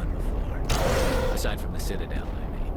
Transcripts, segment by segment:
one before. Aside from the Citadel, I mean.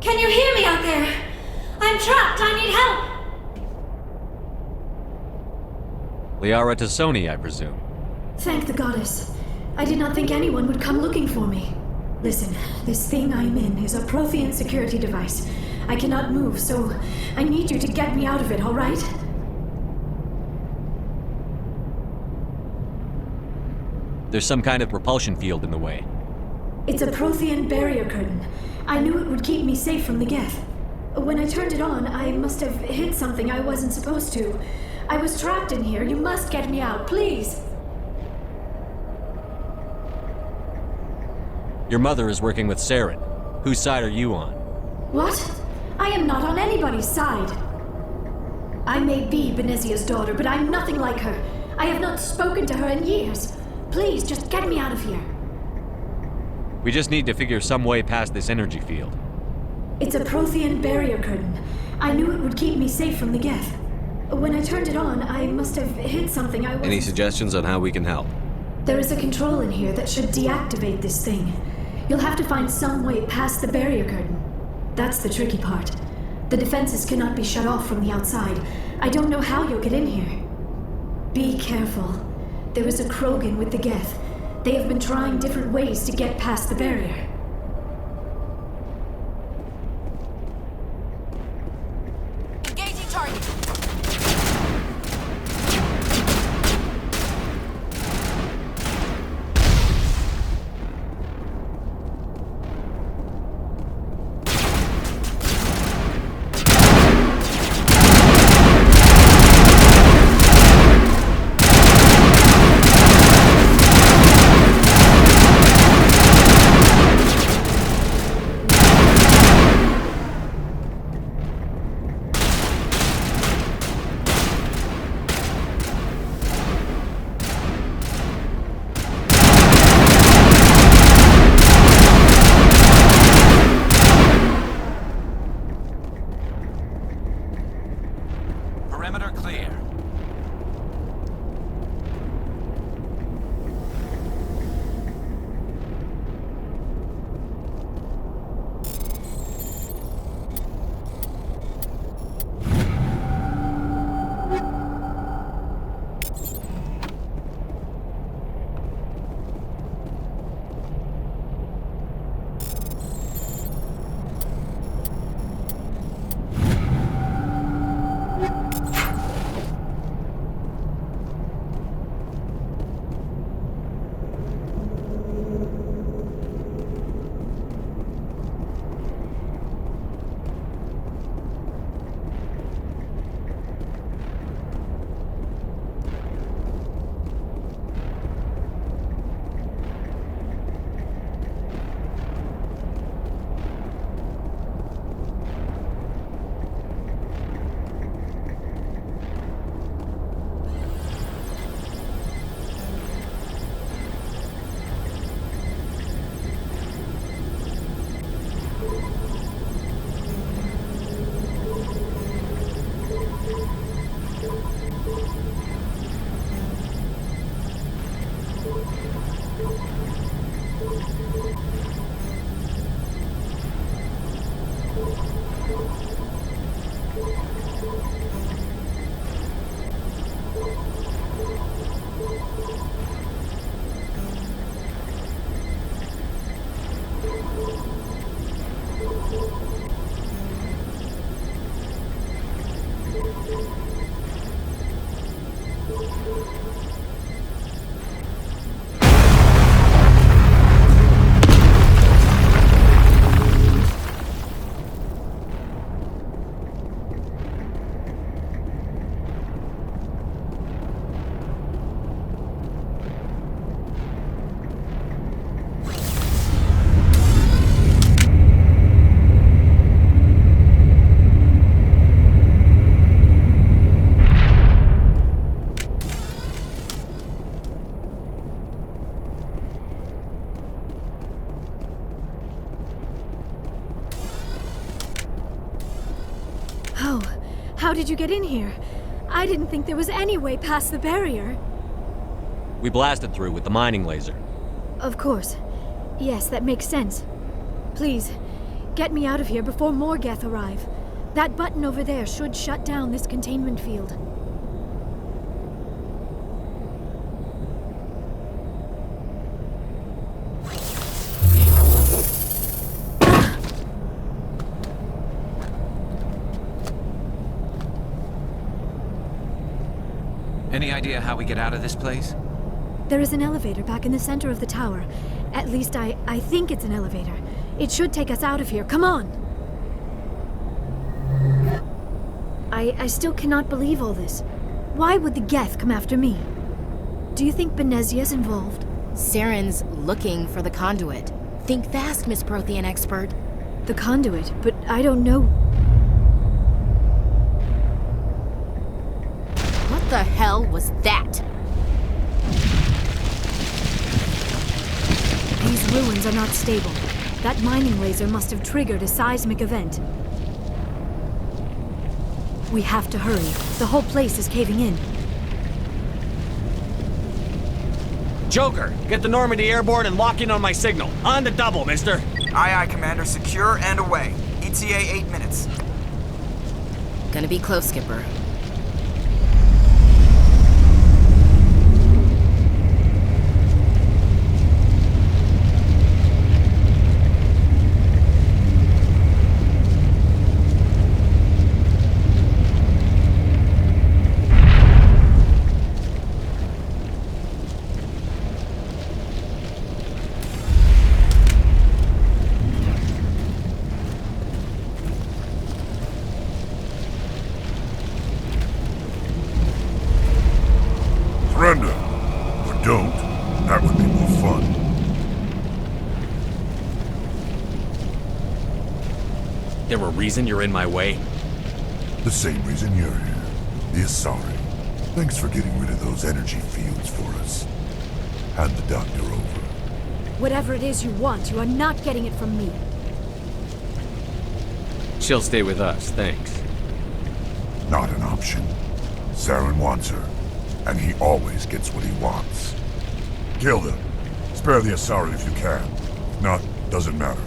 Can you hear me out there? I'm trapped. I need help. Liara Tassoni, I presume. Thank the goddess. I did not think anyone would come looking for me. Listen, this thing I'm in is a Prothean security device. I cannot move, so I need you to get me out of it, all right? There's some kind of propulsion field in the way. It's a Prothean barrier curtain. I knew it would keep me safe from the Geth. When I turned it on, I must have hit something I wasn't supposed to. I was trapped in here. You must get me out, please. Your mother is working with Saren. Whose side are you on? What? I am not on anybody's side. I may be Benezia's daughter, but I'm nothing like her. I have not spoken to her in years. Please, just get me out of here. We just need to figure some way past this energy field. It's a Prothean barrier curtain. I knew it would keep me safe from the Geth. When I turned it on, I must have hit something I wasn't... Any suggestions on how we can help? There is a control in here that should deactivate this thing. You'll have to find some way past the barrier curtain. That's the tricky part. The defenses cannot be shut off from the outside. I don't know how you'll get in here. Be careful. There is a Krogan with the Geth. They have been trying different ways to get past the barrier. Engaging target. How did you get in here? I didn't think there was any way past the barrier. We blasted through with the mining laser. Of course. Yes, that makes sense. Please, get me out of here before more Geth arrive. That button over there should shut down this containment field. Any idea how we get out of this place? There is an elevator back in the center of the tower. At least I think it's an elevator. It should take us out of here. Come on! I still cannot believe all this. Why would the Geth come after me? Do you think Benezia's involved? Saren's looking for the conduit. Think fast, Miss Prothean expert. The conduit, but I don't know. What the hell was that? These ruins are not stable. That mining laser must have triggered a seismic event. We have to hurry. The whole place is caving in. Joker, get the Normandy airborne and lock in on my signal. On the double, mister. Aye, aye, Commander. Secure and away. ETA 8 minutes. Gonna be close, Skipper. Surrender. Or don't. That would be more fun. There a reason you're in my way? The same reason you're here. The Asari. Thanks for getting rid of those energy fields for us. Hand the doctor over. Whatever it is you want, you are not getting it from me. She'll stay with us, thanks. Not an option. Saren wants her. And he always gets what he wants. Kill them. Spare the Asari if you can. If not, doesn't matter.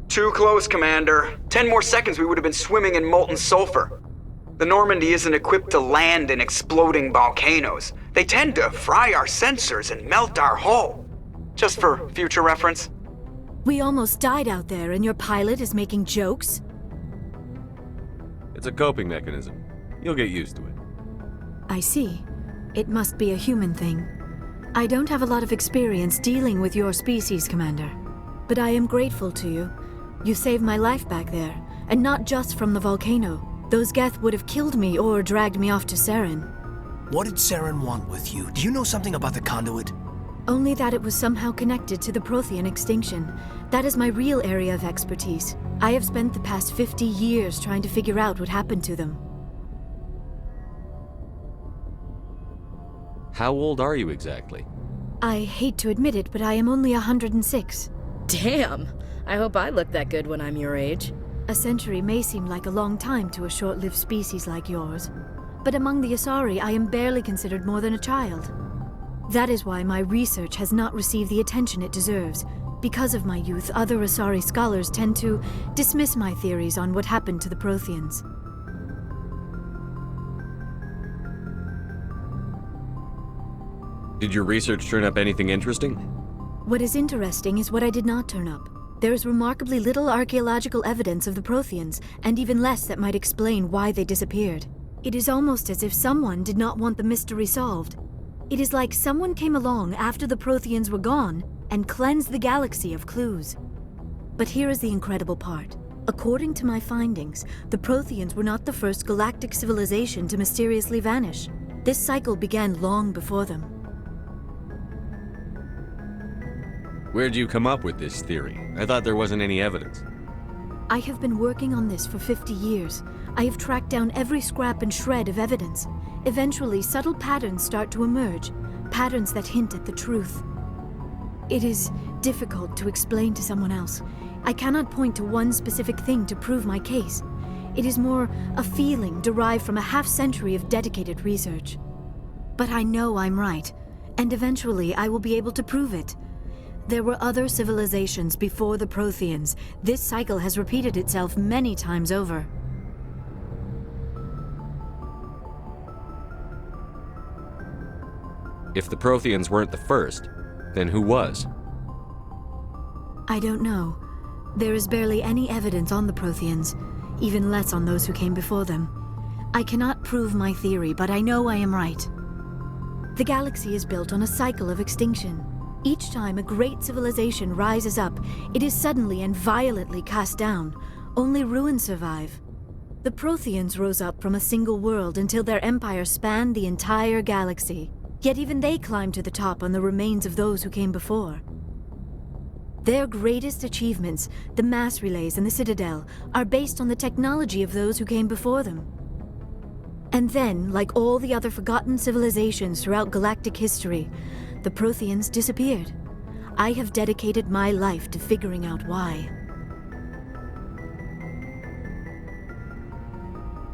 Too close, Commander. 10 more seconds we would have been swimming in molten sulfur. The Normandy isn't equipped to land in exploding volcanoes. They tend to fry our sensors and melt our hull. Just for future reference. We almost died out there, and your pilot is making jokes? It's a coping mechanism. You'll get used to it. I see. It must be a human thing. I don't have a lot of experience dealing with your species, Commander. But I am grateful to you. You saved my life back there, and not just from the volcano. Those Geth would have killed me or dragged me off to Saren. What did Saren want with you? Do you know something about the conduit? Only that it was somehow connected to the Prothean extinction. That is my real area of expertise. I have spent the past 50 years trying to figure out what happened to them. How old are you exactly? I hate to admit it, but I am only 106. Damn! I hope I look that good when I'm your age. A century may seem like a long time to a short-lived species like yours, but among the Asari, I am barely considered more than a child. That is why my research has not received the attention it deserves. Because of my youth, other Asari scholars tend to dismiss my theories on what happened to the Protheans. Did your research turn up anything interesting? What is interesting is what I did not turn up. There is remarkably little archaeological evidence of the Protheans, and even less that might explain why they disappeared. It is almost as if someone did not want the mystery solved. It is like someone came along after the Protheans were gone and cleansed the galaxy of clues. But here is the incredible part. According to my findings, the Protheans were not the first galactic civilization to mysteriously vanish. This cycle began long before them. Where'd you come up with this theory? I thought there wasn't any evidence. I have been working on this for 50 years. I have tracked down every scrap and shred of evidence. Eventually, subtle patterns start to emerge, patterns that hint at the truth. It is difficult to explain to someone else. I cannot point to one specific thing to prove my case. It is more a feeling derived from a half-century of dedicated research. But I know I'm right, and eventually I will be able to prove it. There were other civilizations before the Protheans. This cycle has repeated itself many times over. If the Protheans weren't the first, then who was? I don't know. There is barely any evidence on the Protheans, even less on those who came before them. I cannot prove my theory, but I know I am right. The galaxy is built on a cycle of extinction. Each time a great civilization rises up, it is suddenly and violently cast down. Only ruins survive. The Protheans rose up from a single world until their empire spanned the entire galaxy. Yet even they climbed to the top on the remains of those who came before. Their greatest achievements, the mass relays and the Citadel, are based on the technology of those who came before them. And then, like all the other forgotten civilizations throughout galactic history, the Protheans disappeared. I have dedicated my life to figuring out why.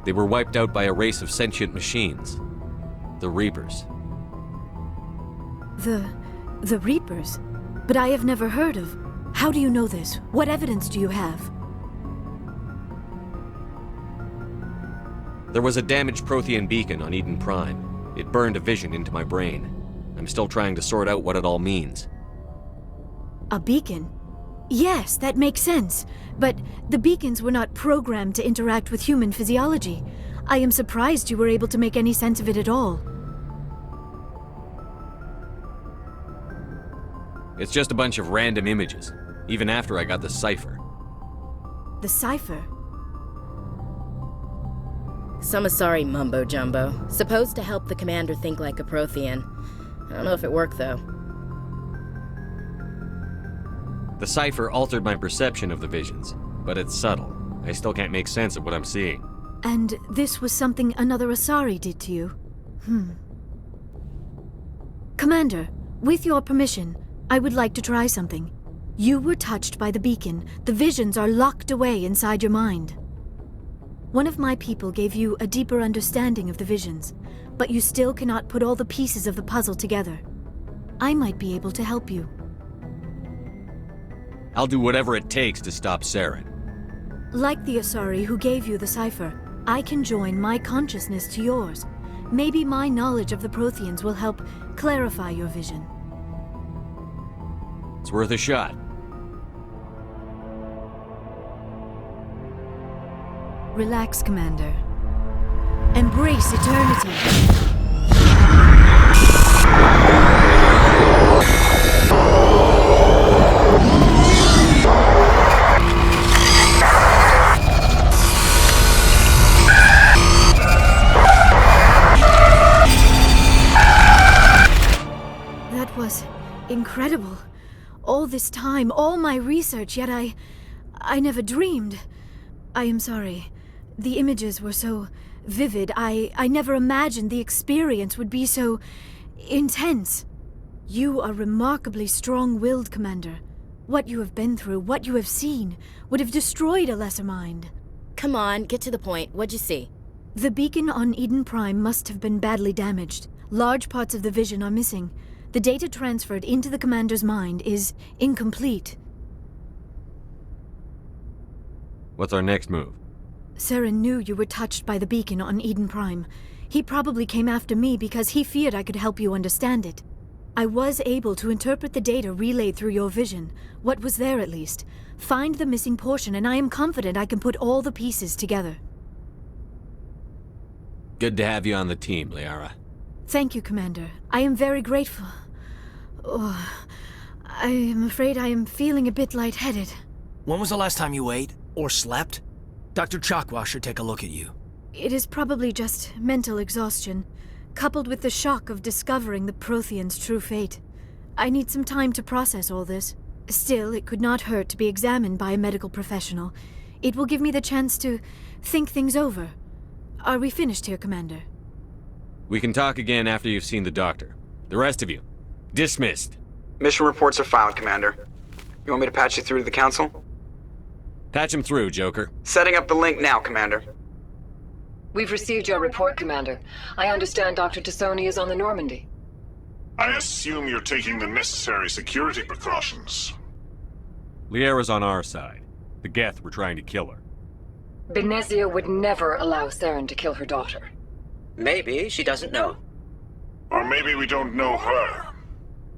They were wiped out by a race of sentient machines. The Reapers. The Reapers? But I have never heard of. How do you know this? What evidence do you have? There was a damaged Prothean beacon on Eden Prime. It burned a vision into my brain. I'm still trying to sort out what it all means. A beacon? Yes, that makes sense. But the beacons were not programmed to interact with human physiology. I am surprised you were able to make any sense of it at all. It's just a bunch of random images, even after I got the cipher. The cipher? Some Asari mumbo-jumbo, supposed to help the commander think like a Prothean. I don't know if it worked, though. The cipher altered my perception of the visions, but it's subtle. I still can't make sense of what I'm seeing. And this was something another Asari did to you? Commander, with your permission, I would like to try something. You were touched by the beacon. The visions are locked away inside your mind. One of my people gave you a deeper understanding of the visions, but you still cannot put all the pieces of the puzzle together. I might be able to help you. I'll do whatever it takes to stop Saren. Like the Asari who gave you the cipher, I can join my consciousness to yours. Maybe my knowledge of the Protheans will help clarify your vision. It's worth a shot. Relax, Commander. Embrace eternity. was incredible. All this time, all my research, yet I never dreamed. I am sorry. The images were so vivid. I never imagined the experience would be so intense. You are remarkably strong-willed, Commander. What you have been through, what you have seen, would have destroyed a lesser mind. Come on, get to the point. What'd you see? The beacon on Eden Prime must have been badly damaged. Large parts of the vision are missing. The data transferred into the Commander's mind is incomplete. What's our next move? Saren knew you were touched by the beacon on Eden Prime. He probably came after me because he feared I could help you understand it. I was able to interpret the data relayed through your vision, what was there at least, find the missing portion, and I am confident I can put all the pieces together. Good to have you on the team, Liara. Thank you, Commander. I am very grateful. Oh, I am afraid I am feeling a bit lightheaded. When was the last time you ate? Or slept? Dr. Chakwa should take a look at you. It is probably just mental exhaustion, coupled with the shock of discovering the Prothean's true fate. I need some time to process all this. Still, it could not hurt to be examined by a medical professional. It will give me the chance to think things over. Are we finished here, Commander? We can talk again after you've seen the doctor. The rest of you, dismissed. Mission reports are filed, Commander. You want me to patch you through to the Council? Patch him through, Joker. Setting up the link now, Commander. We've received your report, Commander. I understand Dr. Tassoni is on the Normandy. I assume you're taking the necessary security precautions. Liara's on our side. The Geth were trying to kill her. Benezia would never allow Saren to kill her daughter. Maybe she doesn't know. Or maybe we don't know her.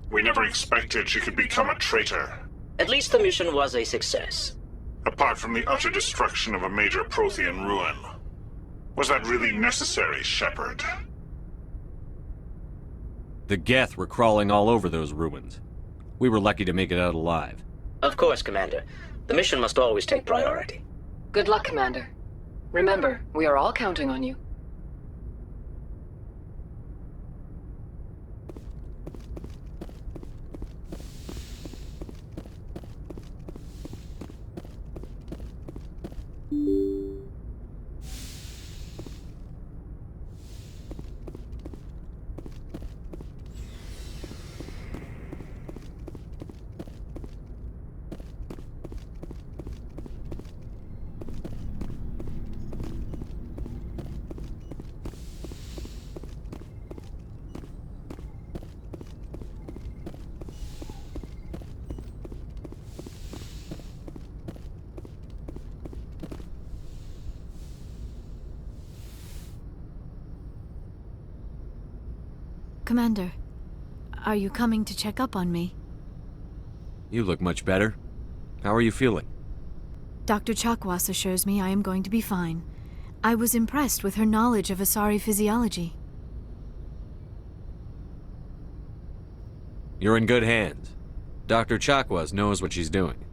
We never expected she could become a traitor. At least the mission was a success. Apart from the utter destruction of a major Prothean ruin. Was that really necessary, Shepard? The Geth were crawling all over those ruins. We were lucky to make it out alive. Of course, Commander. The mission must always take priority. Good luck, Commander. Remember, we are all counting on you. Commander, are you coming to check up on me? You look much better. How are you feeling? Dr. Chakwas assures me I am going to be fine. I was impressed with her knowledge of Asari physiology. You're in good hands. Dr. Chakwas knows what she's doing.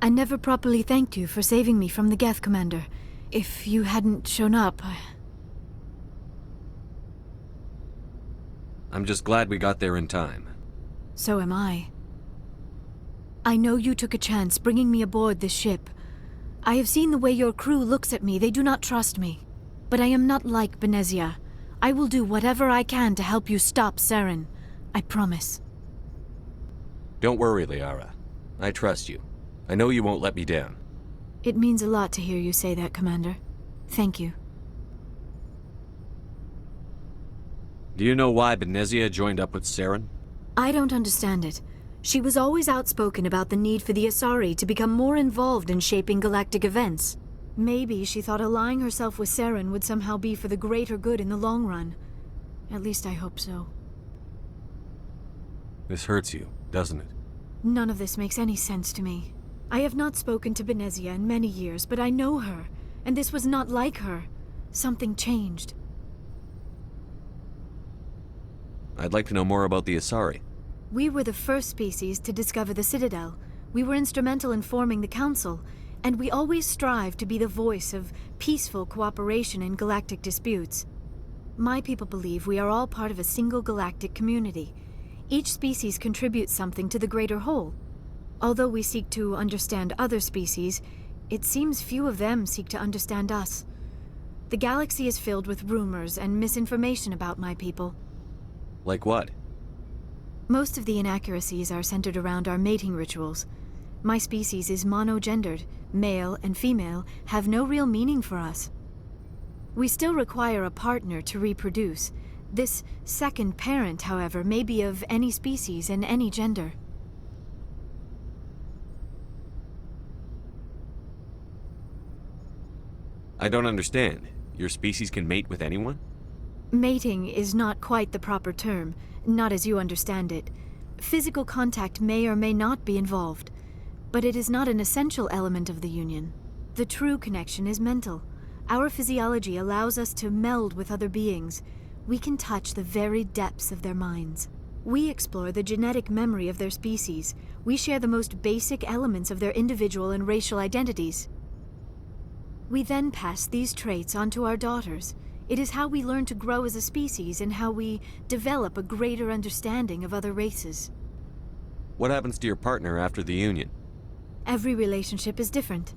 I never properly thanked you for saving me from the Geth, Commander. If you hadn't shown up, I'm just glad we got there in time. So am I. I know you took a chance bringing me aboard this ship. I have seen the way your crew looks at me. They do not trust me. But I am not like Benezia. I will do whatever I can to help you stop Saren. I promise. Don't worry, Liara. I trust you. I know you won't let me down. It means a lot to hear you say that, Commander. Thank you. Do you know why Benezia joined up with Saren? I don't understand it. She was always outspoken about the need for the Asari to become more involved in shaping galactic events. Maybe she thought allying herself with Saren would somehow be for the greater good in the long run. At least I hope so. This hurts you, doesn't it? None of this makes any sense to me. I have not spoken to Benezia in many years, but I know her, and this was not like her. Something changed. I'd like to know more about the Asari. We were the first species to discover the Citadel. We were instrumental in forming the Council, and we always strive to be the voice of peaceful cooperation in galactic disputes. My people believe we are all part of a single galactic community. Each species contributes something to the greater whole. Although we seek to understand other species, it seems few of them seek to understand us. The galaxy is filled with rumors and misinformation about my people. Like what? Most of the inaccuracies are centered around our mating rituals. My species is monogendered. Male and female have no real meaning for us. We still require a partner to reproduce. This second parent, however, may be of any species and any gender. I don't understand. Your species can mate with anyone? Mating is not quite the proper term, not as you understand it. Physical contact may or may not be involved, but it is not an essential element of the union. The true connection is mental. Our physiology allows us to meld with other beings. We can touch the very depths of their minds. We explore the genetic memory of their species. We share the most basic elements of their individual and racial identities. We then pass these traits on to our daughters. It is how we learn to grow as a species and how we develop a greater understanding of other races. What happens to your partner after the union? Every relationship is different.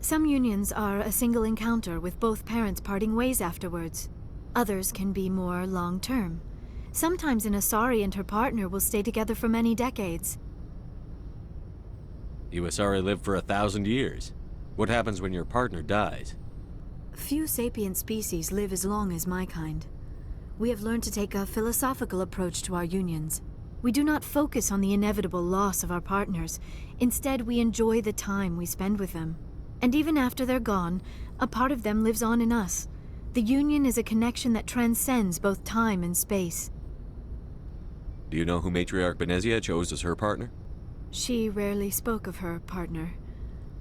Some unions are a single encounter with both parents parting ways afterwards. Others can be more long-term. Sometimes an Asari and her partner will stay together for many decades. You Asari live for 1,000 years. What happens when your partner dies? Few sapient species live as long as my kind. We have learned to take a philosophical approach to our unions. We do not focus on the inevitable loss of our partners. Instead, we enjoy the time we spend with them. And even after they're gone, a part of them lives on in us. The union is a connection that transcends both time and space. Do you know who Matriarch Benezia chose as her partner? She rarely spoke of her partner.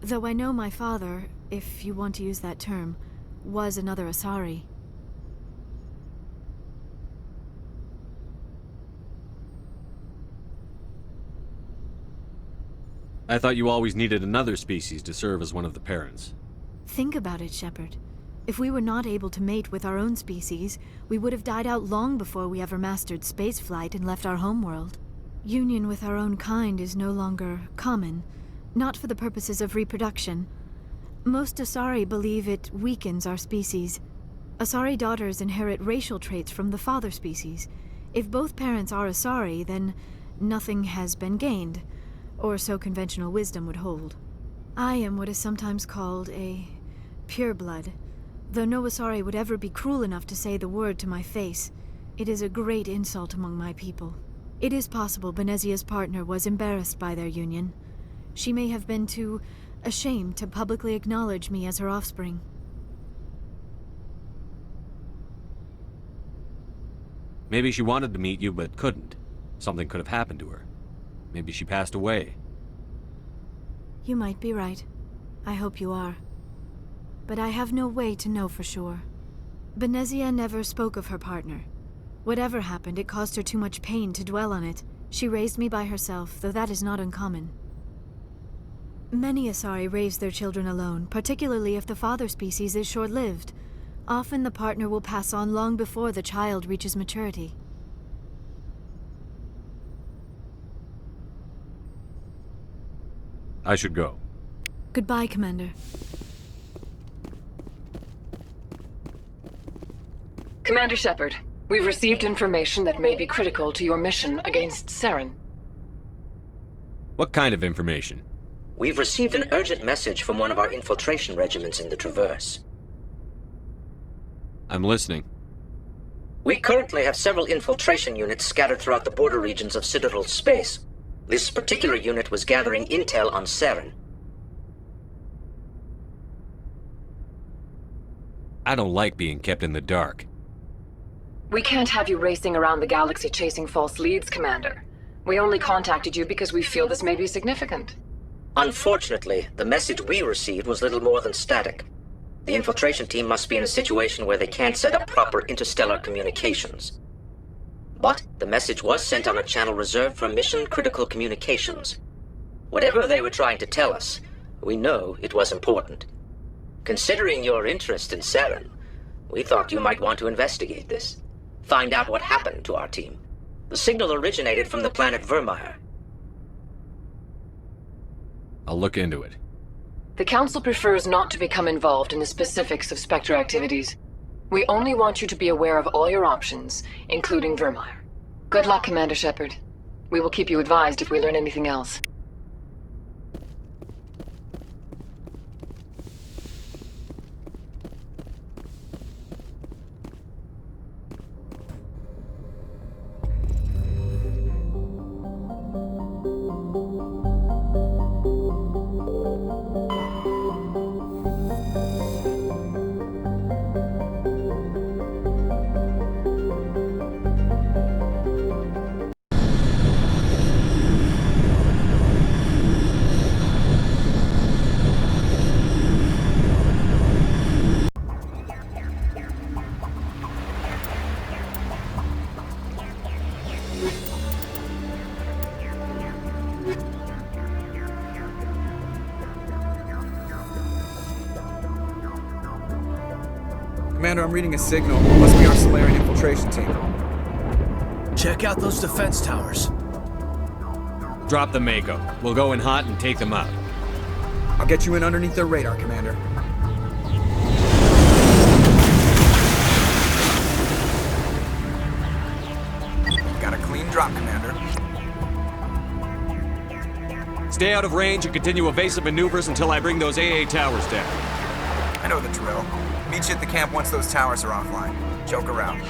Though I know my father, if you want to use that term, was another Asari. I thought you always needed another species to serve as one of the parents. Think about it, Shepard. If we were not able to mate with our own species, we would have died out long before we ever mastered spaceflight and left our homeworld. Union with our own kind is no longer common, not for the purposes of reproduction. Most Asari believe it weakens our species. Asari daughters inherit racial traits from the father species. If both parents are Asari, then nothing has been gained, or so conventional wisdom would hold. I am what is sometimes called a pureblood. Though no Asari would ever be cruel enough to say the word to my face, it is a great insult among my people. It is possible Benezia's partner was embarrassed by their union. She may have been too ashamed to publicly acknowledge me as her offspring. Maybe she wanted to meet you but couldn't. Something could have happened to her. Maybe she passed away. You might be right. I hope you are. But I have no way to know for sure. Benezia never spoke of her partner. Whatever happened, it caused her too much pain to dwell on it. She raised me by herself, though that is not uncommon. Many Asari raise their children alone, particularly if the father species is short-lived. Often the partner will pass on long before the child reaches maturity. I should go. Goodbye, Commander. Commander Shepard, we've received information that may be critical to your mission against Saren. What kind of information? We've received an urgent message from one of our infiltration regiments in the Traverse. I'm listening. We currently have several infiltration units scattered throughout the border regions of Citadel space. This particular unit was gathering intel on Saren. I don't like being kept in the dark. We can't have you racing around the galaxy chasing false leads, Commander. We only contacted you because we feel this may be significant. Unfortunately, the message we received was little more than static. The infiltration team must be in a situation where they can't set up proper interstellar communications. But the message was sent on a channel reserved for mission-critical communications. Whatever they were trying to tell us, we know it was important. Considering your interest in Saren, we thought you might want to investigate this. Find out what happened to our team. The signal originated from the planet Vermeer. I'll look into it. The Council prefers not to become involved in the specifics of Spectre activities. We only want you to be aware of all your options, including Vermeer. Good luck, Commander Shepard. We will keep you advised if we learn anything else. Commander, I'm reading a signal. Must be our Solarian infiltration team. Check out those defense towers. Drop the Mako. We'll go in hot and take them out. I'll get you in underneath their radar, Commander. Got a clean drop, Commander. Stay out of range and continue evasive maneuvers until I bring those AA towers down. I know the drill. Meet you at the camp once those towers are offline. Joke around.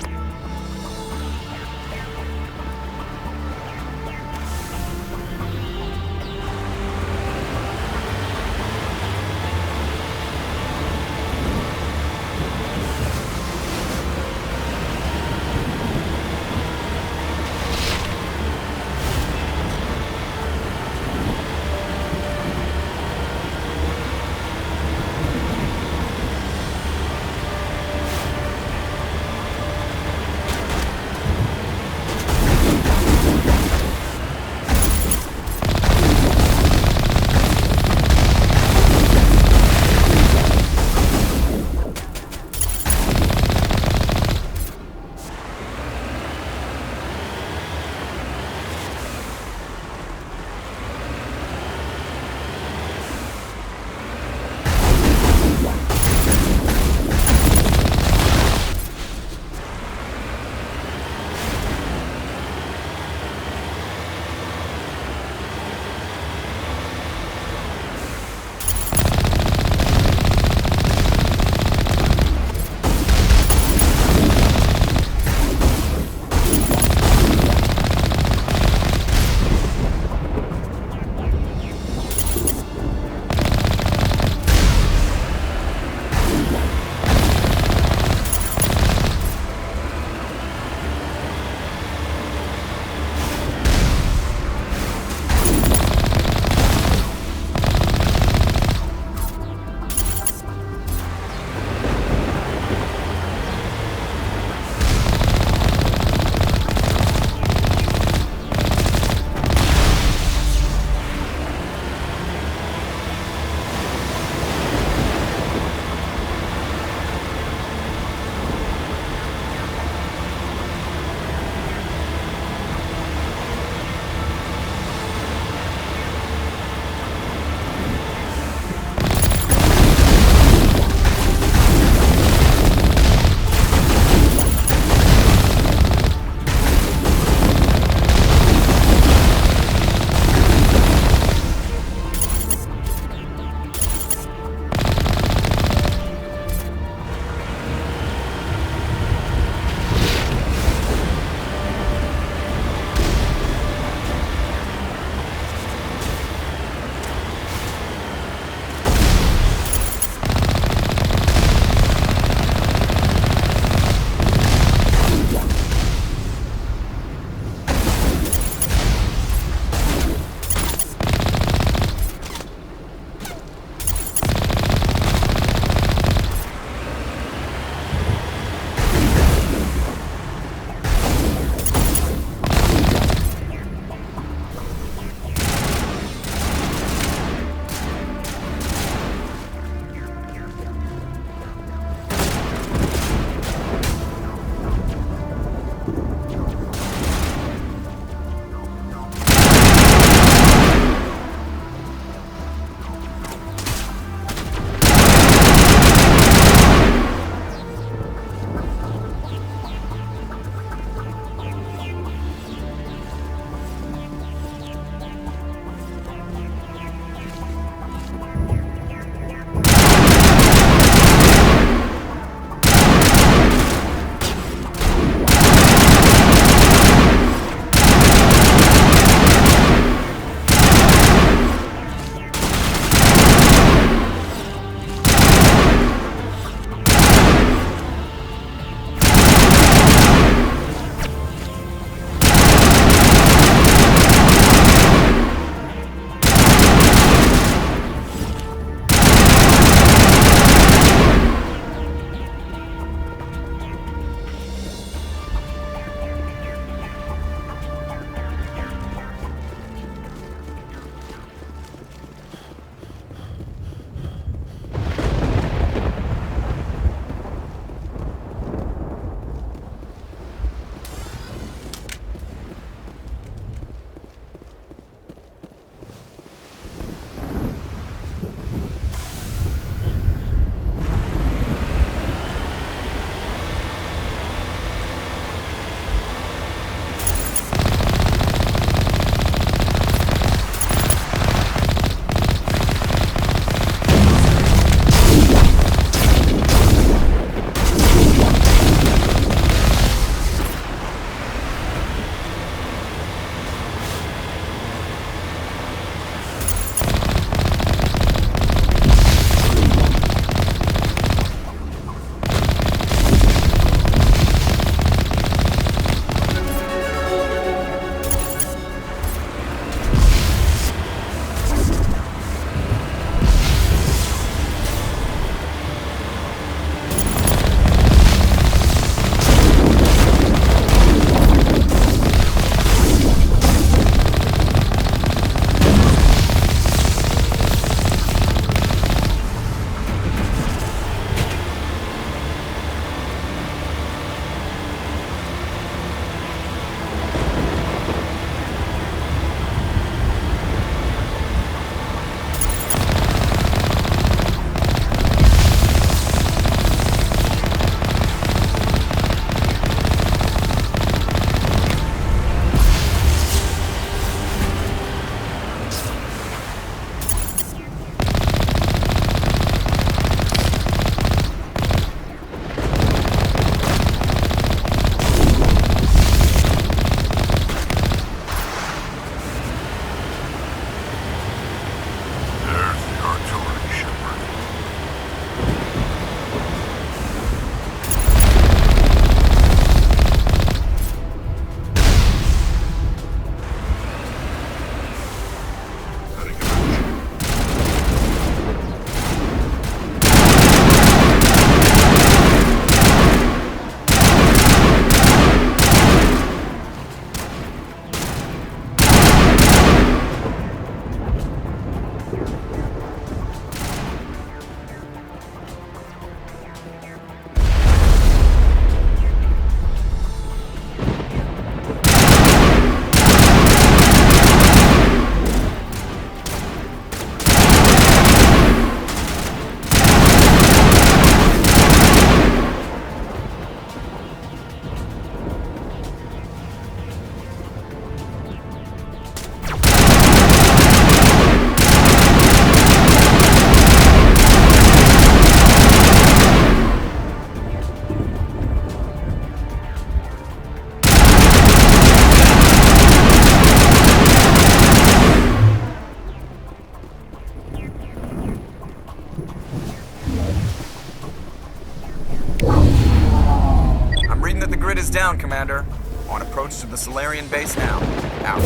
Commander. On approach to the Solarian base now. Out.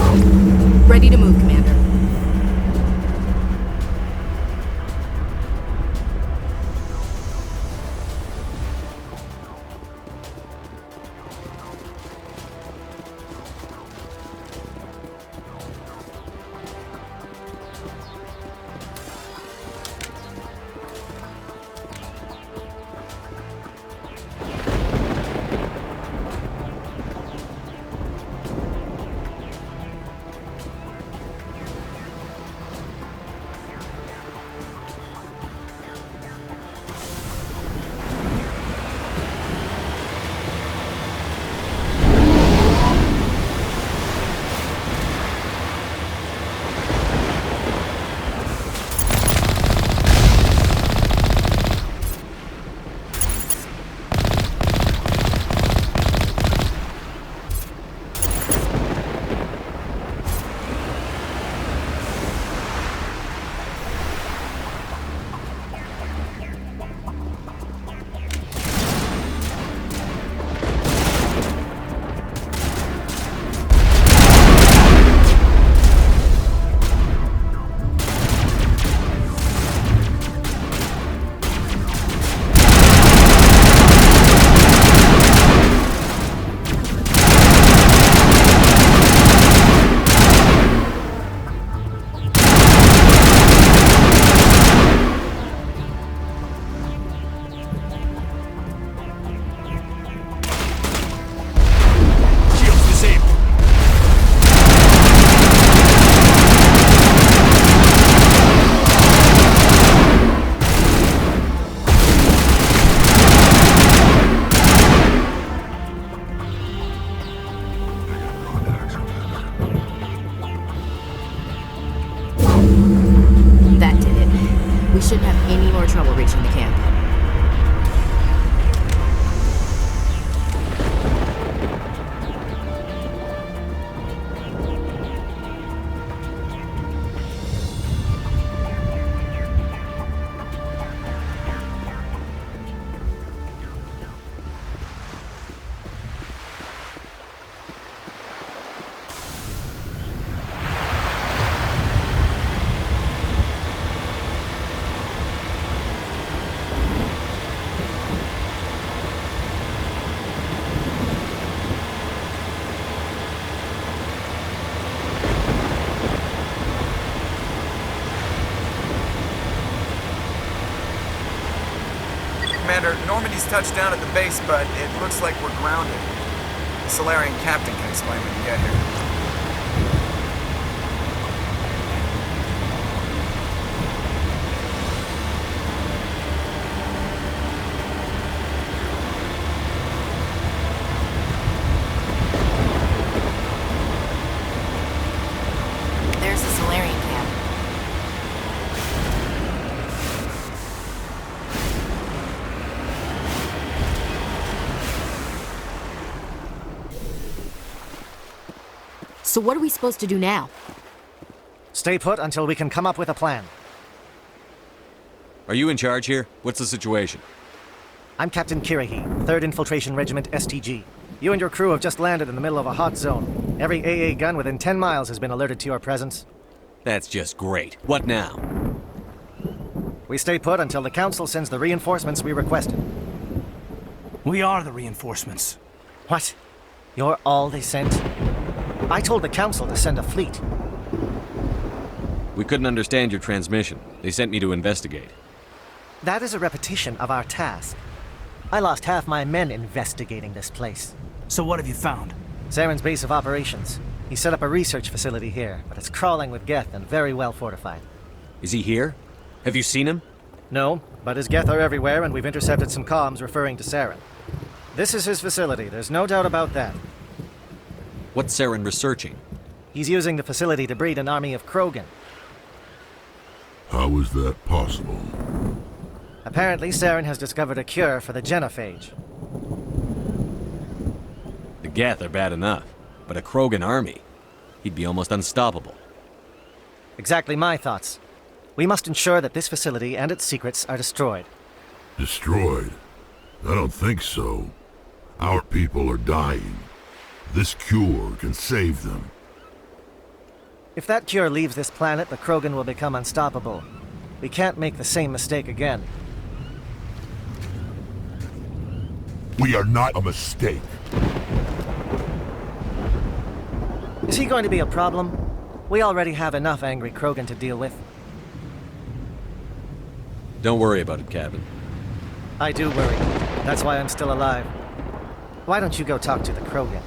Ready to move, Commander. Shouldn't have any more trouble reaching the camp. Commander, Normandy's touched down at the base, but it looks like we're grounded. The Solarian captain can explain when you get here. There's the Solarian camp. So what are we supposed to do now? Stay put until we can come up with a plan. Are you in charge here? What's the situation? I'm Captain Kirahi, 3rd Infiltration Regiment STG. You and your crew have just landed in the middle of a hot zone. Every AA gun within 10 miles has been alerted to your presence. That's just great. What now? We stay put until the Council sends the reinforcements we requested. We are the reinforcements. What? You're all they sent? I told the Council to send a fleet. We couldn't understand your transmission. They sent me to investigate. That is a repetition of our task. I lost half my men investigating this place. So what have you found? Saren's base of operations. He set up a research facility here, but it's crawling with Geth and very well fortified. Is he here? Have you seen him? No, but his Geth are everywhere and we've intercepted some comms referring to Saren. This is his facility, there's no doubt about that. What's Saren researching? He's using the facility to breed an army of Krogan. How is that possible? Apparently, Saren has discovered a cure for the genophage. The Geth are bad enough, but a Krogan army? He'd be almost unstoppable. Exactly my thoughts. We must ensure that this facility and its secrets are destroyed. Destroyed? I don't think so. Our people are dying. This cure can save them. If that cure leaves this planet, the Krogan will become unstoppable. We can't make the same mistake again. We are not a mistake. Is he going to be a problem? We already have enough angry Krogan to deal with. Don't worry about it, Captain. I do worry. That's why I'm still alive. Why don't you go talk to the Krogan?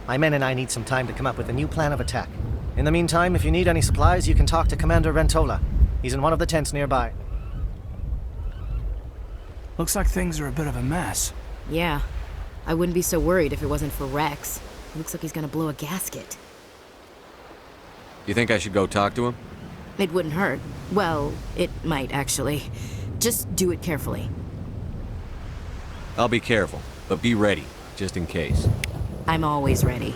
My men and I need some time to come up with a new plan of attack. In the meantime, if you need any supplies, you can talk to Commander Rentola. He's in one of the tents nearby. Looks like things are a bit of a mess. Yeah. I wouldn't be so worried if it wasn't for Rex. Looks like he's gonna blow a gasket. You think I should go talk to him? It wouldn't hurt. Well, it might, actually. Just do it carefully. I'll be careful, but be ready, just in case. I'm always ready.